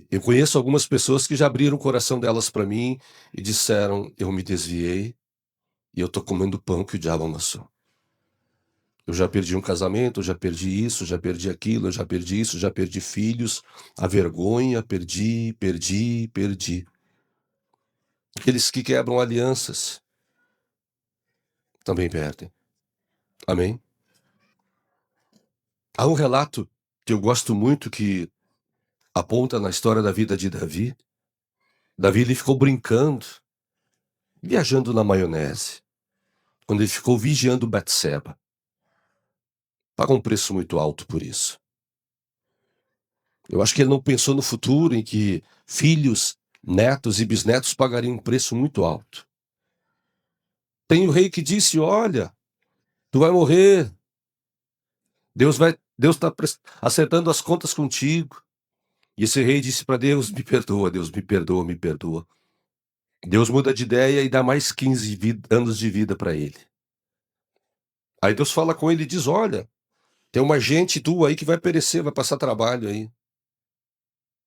Eu conheço algumas pessoas que já abriram o coração delas para mim e disseram: eu me desviei e eu tô comendo pão que o diabo amassou. Eu já perdi um casamento, eu já perdi isso, já perdi aquilo, eu já perdi isso, já perdi filhos, a vergonha, perdi. Aqueles que quebram alianças também perdem. Amém? Há um relato que eu gosto muito que aponta na história da vida de Davi. Davi ele ficou brincando, viajando na maionese, quando ele ficou vigiando Betseba. Pagou um preço muito alto por isso. Eu acho que ele não pensou no futuro em que filhos, netos e bisnetos pagariam um preço muito alto. Tem o rei que disse: olha, tu vai morrer. Deus está acertando as contas contigo. E esse rei disse para Deus: me perdoa, Deus, me perdoa, me perdoa. Deus muda de ideia e dá mais 15 anos de vida para ele. Aí Deus fala com ele e diz: olha, tem uma gente tua aí que vai perecer, vai passar trabalho aí.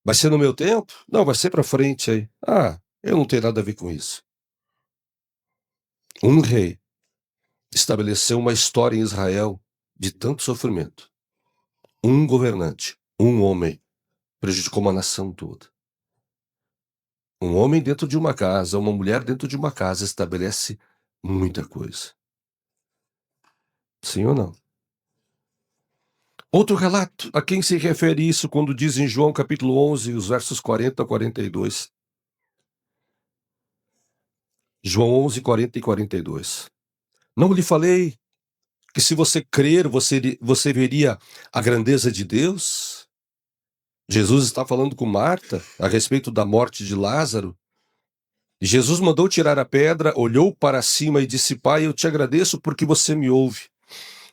Vai ser no meu tempo? Não, vai ser para frente aí. Ah, eu não tenho nada a ver com isso. Um rei estabeleceu uma história em Israel de tanto sofrimento. Um governante, um homem, prejudicou uma nação toda. Um homem dentro de uma casa, uma mulher dentro de uma casa estabelece muita coisa. Sim ou não? Outro relato, a quem se refere isso quando diz em João capítulo 11, os versos 40 a 42. João 11, 40 e 42. Não lhe falei que se você crer, você veria a grandeza de Deus? Jesus está falando com Marta a respeito da morte de Lázaro. E Jesus mandou tirar a pedra, olhou para cima e disse: Pai, eu te agradeço porque você me ouve.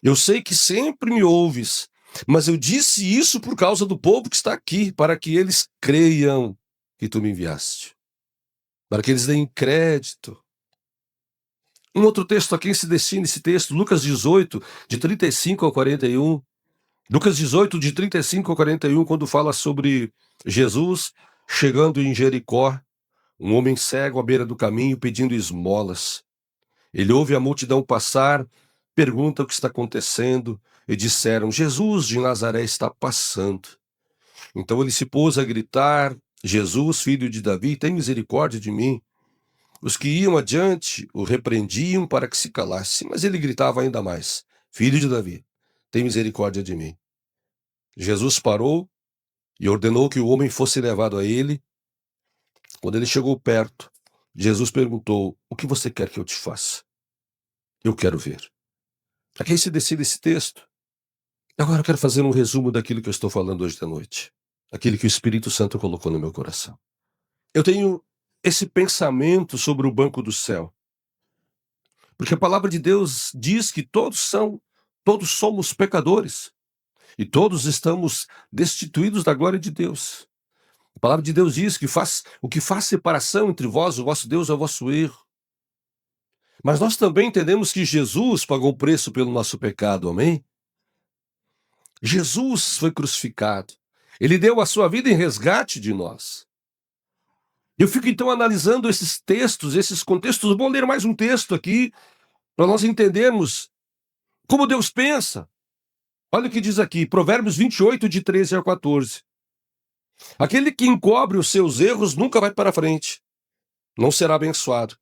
Eu sei que sempre me ouves, mas eu disse isso por causa do povo que está aqui, para que eles creiam que tu me enviaste, para que eles deem crédito. Um outro texto a quem se destina esse texto, Lucas 18, de 35 a 41. Lucas 18, de 35 a 41, quando fala sobre Jesus chegando em Jericó, um homem cego à beira do caminho pedindo esmolas. Ele ouve a multidão passar, pergunta o que está acontecendo, e disseram: Jesus de Nazaré está passando. Então ele se pôs a gritar: Jesus, filho de Davi, tem misericórdia de mim. Os que iam adiante o repreendiam para que se calasse, mas ele gritava ainda mais: Filho de Davi, tem misericórdia de mim. Jesus parou e ordenou que o homem fosse levado a ele. Quando ele chegou perto, Jesus perguntou: o que você quer que eu te faça? Eu quero ver. A quem se decide esse texto? Agora eu quero fazer um resumo daquilo que eu estou falando hoje da noite. Aquilo que o Espírito Santo colocou no meu coração. Eu tenho esse pensamento sobre o banco do céu. Porque a palavra de Deus diz que todos somos pecadores. E todos estamos destituídos da glória de Deus. A palavra de Deus diz que o que faz separação entre vós, o vosso Deus, é o vosso erro. Mas nós também entendemos que Jesus pagou o preço pelo nosso pecado, amém? Jesus foi crucificado. Ele deu a sua vida em resgate de nós. Eu fico então analisando esses textos, esses contextos. Vou ler mais um texto aqui para nós entendermos como Deus pensa. Olha o que diz aqui, Provérbios 28, de 13 a 14. Aquele que encobre os seus erros nunca vai para frente, não será abençoado.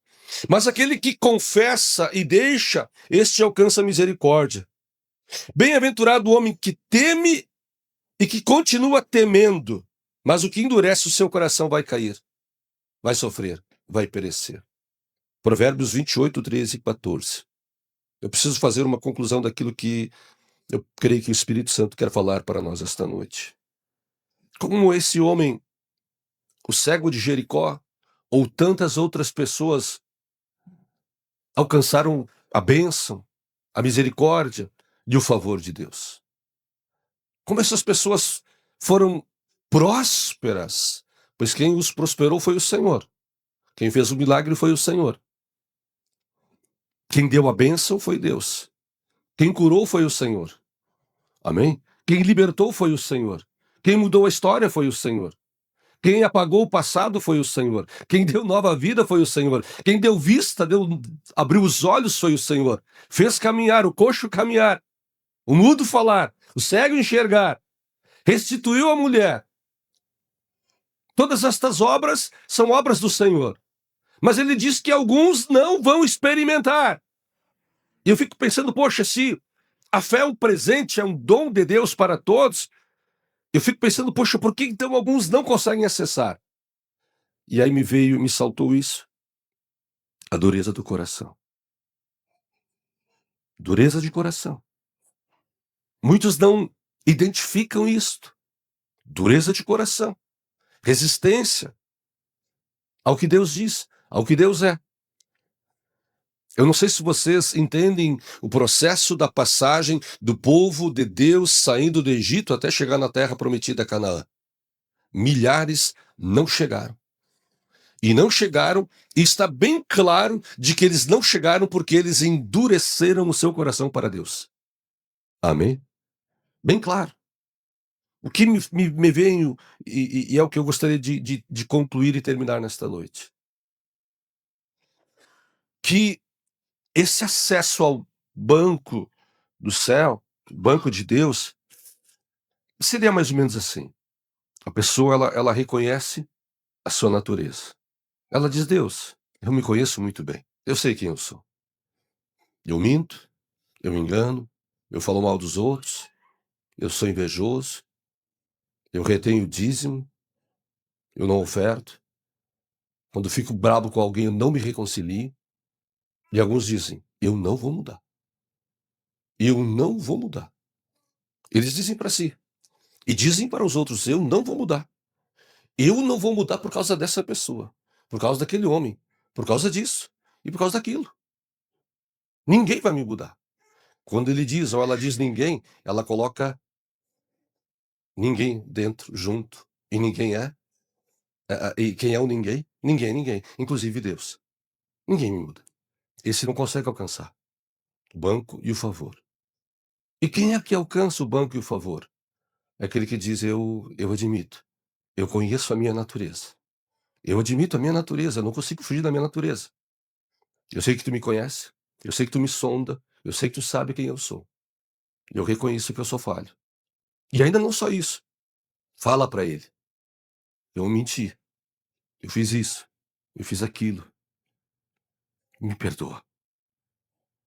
Mas aquele que confessa e deixa, este alcança misericórdia. Bem-aventurado o homem que teme e que continua temendo, mas o que endurece o seu coração vai cair, vai sofrer, vai perecer. Provérbios 28, 13 e 14. Eu preciso fazer uma conclusão daquilo que eu creio que o Espírito Santo quer falar para nós esta noite. Como esse homem, o cego de Jericó, ou tantas outras pessoas alcançaram a bênção, a misericórdia e o favor de Deus. Como essas pessoas foram prósperas, pois quem os prosperou foi o Senhor. Quem fez o milagre foi o Senhor. Quem deu a bênção foi Deus. Quem curou foi o Senhor. Amém? Quem libertou foi o Senhor. Quem mudou a história foi o Senhor. Quem apagou o passado foi o Senhor. Quem deu nova vida foi o Senhor. Quem deu vista, abriu os olhos foi o Senhor. Fez caminhar, o coxo caminhar, o mudo falar, o cego enxergar. Restituiu a mulher. Todas estas obras são obras do Senhor. Mas ele diz que alguns não vão experimentar. E eu fico pensando, poxa, se a fé é um presente, é um dom de Deus para todos, eu fico pensando, poxa, por que então alguns não conseguem acessar? E aí me saltou isso. A dureza do coração. Dureza de coração. Muitos não identificam isto. Dureza de coração. Resistência ao que Deus diz, ao que Deus é. Eu não sei se vocês entendem o processo da passagem do povo de Deus saindo do Egito até chegar na terra prometida, Canaã. Milhares não chegaram. E não chegaram, e está bem claro de que eles não chegaram porque eles endureceram o seu coração para Deus. Amém? Bem claro. O que me veio, e é o que eu gostaria de concluir e terminar nesta noite. Que esse acesso ao banco do céu, banco de Deus, seria mais ou menos assim. A pessoa, ela reconhece a sua natureza. Ela diz, Deus, eu me conheço muito bem. Eu sei quem eu sou. Eu minto, eu engano, eu falo mal dos outros, eu sou invejoso, eu retenho o dízimo, eu não oferto. Quando fico bravo com alguém, eu não me reconcilio. E alguns dizem, eu não vou mudar. Eu não vou mudar. Eles dizem para si. E dizem para os outros, eu não vou mudar. Eu não vou mudar por causa dessa pessoa. Por causa daquele homem. Por causa disso. E por causa daquilo. Ninguém vai me mudar. Quando ele diz, ou ela diz ninguém, ela coloca ninguém dentro, junto. E ninguém é. E quem é o ninguém? Ninguém é ninguém. Inclusive Deus. Ninguém me muda. Esse não consegue alcançar o banco e o favor. E quem é que alcança o banco e o favor? É aquele que diz, eu admito. Eu conheço a minha natureza. Eu admito a minha natureza, eu não consigo fugir da minha natureza. Eu sei que tu me conhece, eu sei que tu me sonda, eu sei que tu sabe quem eu sou. Eu reconheço que eu sou falho. E ainda não só isso. Fala para ele. Eu menti. Eu fiz isso. Eu fiz aquilo. Me perdoa.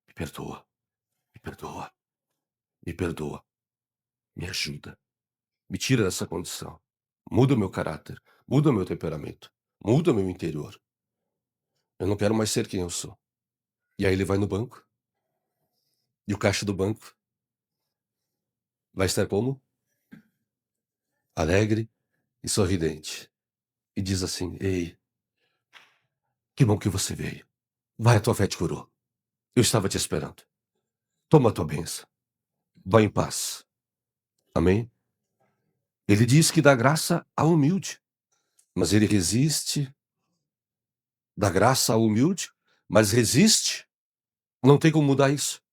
Me perdoa. Me perdoa. Me perdoa. Me ajuda. Me tira dessa condição. Muda o meu caráter. Muda o meu temperamento. Muda o meu interior. Eu não quero mais ser quem eu sou. E aí ele vai no banco. E o caixa do banco vai estar como? Alegre e sorridente. E diz assim, ei, que bom que você veio. Vai, a tua fé te curou. Eu estava te esperando. Toma a tua bênção. Vai em paz. Amém? Ele diz que dá graça ao humilde, mas ele resiste. Dá graça ao humilde, mas resiste. Não tem como mudar isso.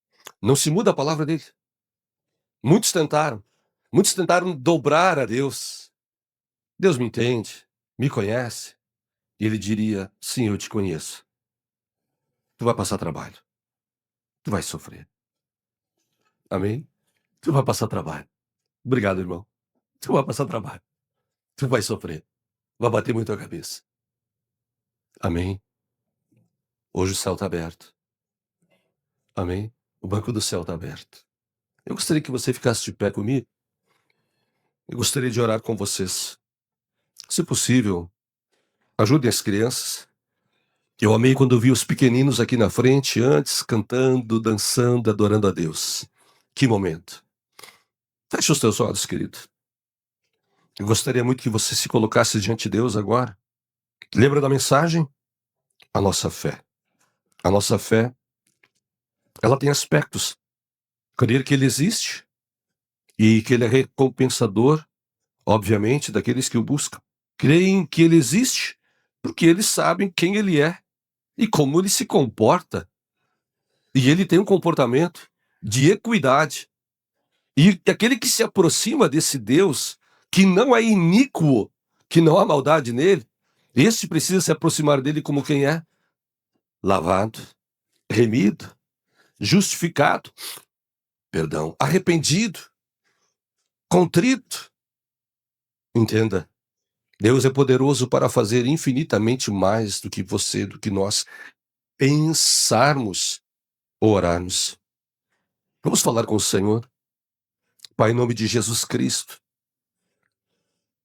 Não se muda a palavra dele. Muitos tentaram dobrar a Deus. Deus me entende, me conhece. E ele diria, sim, eu te conheço. Tu vai passar trabalho. Tu vai sofrer. Amém? Tu vai passar trabalho. Obrigado, irmão. Tu vai passar trabalho. Tu vai sofrer. Vai bater muito a cabeça. Amém? Hoje o céu está aberto. Amém? O banco do céu está aberto. Eu gostaria que você ficasse de pé comigo. Eu gostaria de orar com vocês. Se possível, ajudem as crianças. Eu amei quando eu vi os pequeninos aqui na frente, antes, cantando, dançando, adorando a Deus. Que momento. Feche os teus olhos, querido. Eu gostaria muito que você se colocasse diante de Deus agora. Lembra da mensagem? A nossa fé. A nossa fé, ela tem aspectos. Crer que Ele existe e que Ele é recompensador, obviamente, daqueles que o buscam. Creem que Ele existe porque eles sabem quem Ele é e como Ele se comporta. E Ele tem um comportamento de equidade. E aquele que se aproxima desse Deus, que não é iníquo, que não há maldade nele, este precisa se aproximar dele como quem é? Lavado, remido, justificado, arrependido, contrito. Entenda, Deus é poderoso para fazer infinitamente mais do que você, do que nós pensarmos ou orarmos. Vamos falar com o Senhor. Pai, em nome de Jesus Cristo,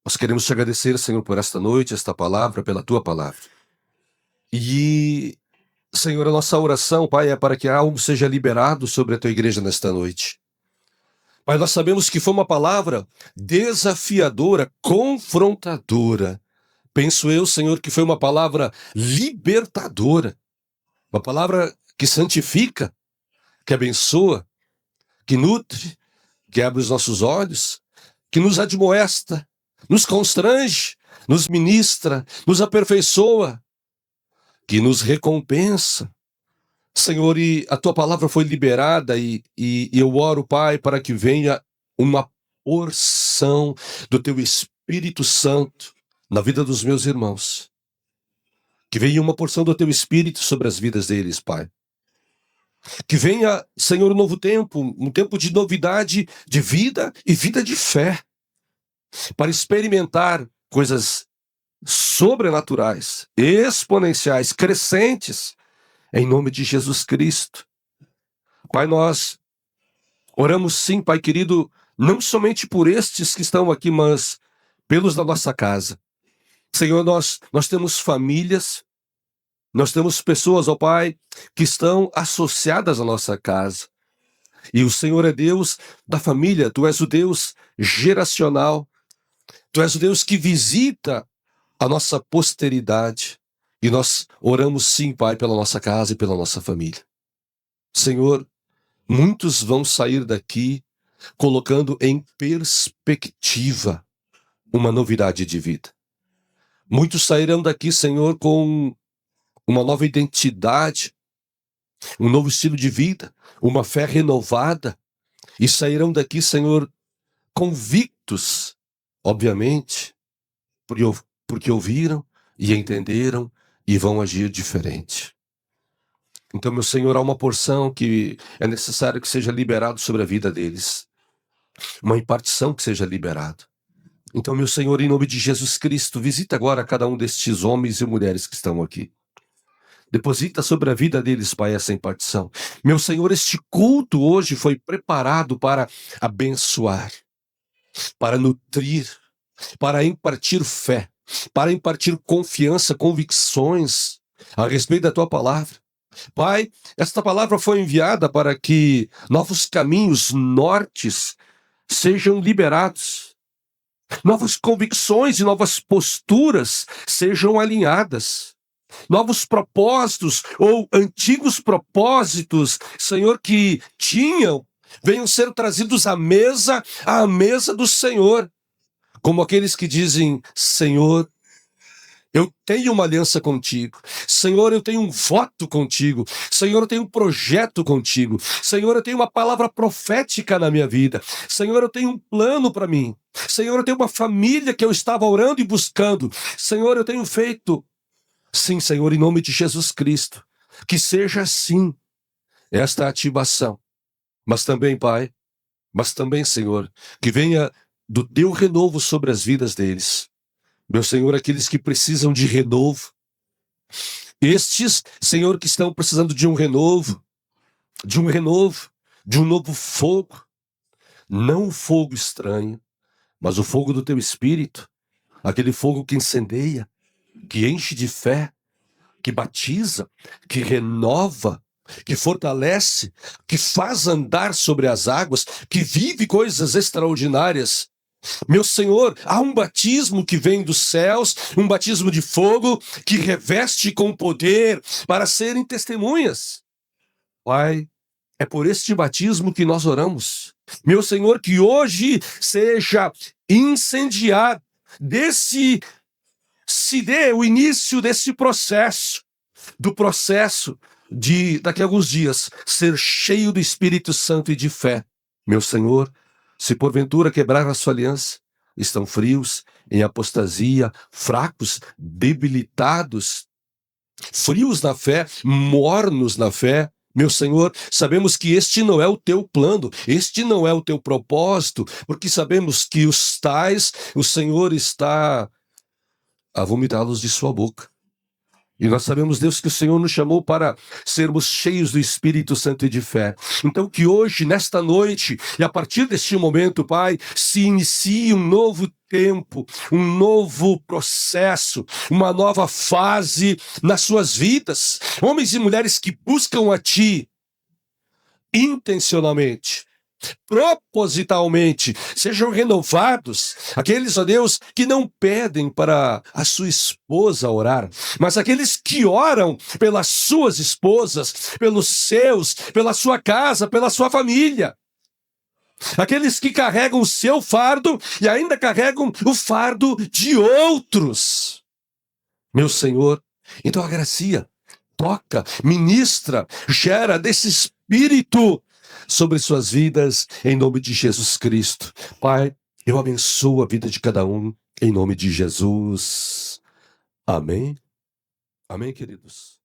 nós queremos te agradecer, Senhor, por esta noite, esta palavra, pela tua palavra. E, Senhor, a nossa oração, Pai, é para que algo seja liberado sobre a tua igreja nesta noite. Pai, nós sabemos que foi uma palavra desafiadora, confrontadora. Penso eu, Senhor, que foi uma palavra libertadora. Uma palavra que santifica, que abençoa, que nutre, que abre os nossos olhos, que nos admoesta, nos constrange, nos ministra, nos aperfeiçoa, que nos recompensa. Senhor, e a tua palavra foi liberada e eu oro, Pai, para que venha uma porção do teu Espírito Santo na vida dos meus irmãos. Que venha uma porção do teu Espírito sobre as vidas deles, Pai. Que venha, Senhor, um novo tempo, um tempo de novidade de vida e vida de fé, para experimentar coisas sobrenaturais, exponenciais, crescentes, em nome de Jesus Cristo. Pai, nós oramos sim, Pai querido, não somente por estes que estão aqui, mas pelos da nossa casa. Senhor, nós temos famílias, nós temos pessoas, ó Pai, que estão associadas à nossa casa. E o Senhor é Deus da família, Tu és o Deus geracional, Tu és o Deus que visita a nossa posteridade. E nós oramos sim, Pai, pela nossa casa e pela nossa família. Senhor, muitos vão sair daqui colocando em perspectiva uma novidade de vida. Muitos sairão daqui, Senhor, com uma nova identidade, um novo estilo de vida, uma fé renovada, e sairão daqui, Senhor, convictos, obviamente, porque ouviram e entenderam e vão agir diferente. Então, meu Senhor, há uma porção que é necessário que seja liberado sobre a vida deles, uma impartição que seja liberada. Então, meu Senhor, em nome de Jesus Cristo, visita agora cada um destes homens e mulheres que estão aqui. Deposita sobre a vida deles, Pai, essa impartição. Meu Senhor, este culto hoje foi preparado para abençoar, para nutrir, para impartir fé, para impartir confiança, convicções a respeito da Tua palavra. Pai, esta palavra foi enviada para que novos caminhos, nortes, sejam liberados. Novas convicções e novas posturas sejam alinhadas. Novos propósitos ou antigos propósitos, Senhor, que tinham, venham ser trazidos à mesa do Senhor. Como aqueles que dizem, Senhor, eu tenho uma aliança contigo. Senhor, eu tenho um voto contigo. Senhor, eu tenho um projeto contigo. Senhor, eu tenho uma palavra profética na minha vida. Senhor, eu tenho um plano para mim. Senhor, eu tenho uma família que eu estava orando e buscando. Senhor, eu tenho feito. Sim, Senhor, em nome de Jesus Cristo. Que seja assim esta ativação. Mas também, Pai, Senhor, que venha do teu renovo sobre as vidas deles. Meu Senhor, aqueles que precisam de renovo, Estes, Senhor, que estão precisando de um renovo, de um renovo, de um novo fogo, não o fogo estranho, mas o fogo do teu Espírito, aquele fogo que incendeia, que enche de fé, que batiza, que renova, que fortalece, que faz andar sobre as águas, que vive coisas extraordinárias. Meu Senhor, há um batismo que vem dos céus, um batismo de fogo, que reveste com poder para serem testemunhas. Pai, é por este batismo que nós oramos. Meu Senhor, que hoje seja incendiado se dê o início desse processo, do processo de, daqui a alguns dias, ser cheio do Espírito Santo e de fé. Meu Senhor, se porventura quebrar a sua aliança, estão frios, em apostasia, fracos, debilitados, frios na fé, mornos na fé. Meu Senhor, sabemos que este não é o teu plano, este não é o teu propósito, porque sabemos que os tais, o Senhor está a vomitá-los de sua boca. E nós sabemos, Deus, que o Senhor nos chamou para sermos cheios do Espírito Santo e de fé. Então que hoje, nesta noite, e a partir deste momento, Pai, se inicie um novo tempo, um novo processo, uma nova fase nas suas vidas. Homens e mulheres que buscam a Ti intencionalmente, propositalmente, sejam renovados. Aqueles, ó Deus, que não pedem para a sua esposa orar, mas aqueles que oram pelas suas esposas, pelos seus, pela sua casa, pela sua família. Aqueles que carregam o seu fardo e ainda carregam o fardo de outros. Meu Senhor, então agracia, toca, ministra, gera desse Espírito sobre suas vidas, em nome de Jesus Cristo. Pai, eu abençoo a vida de cada um, em nome de Jesus. Amém. Amém, queridos.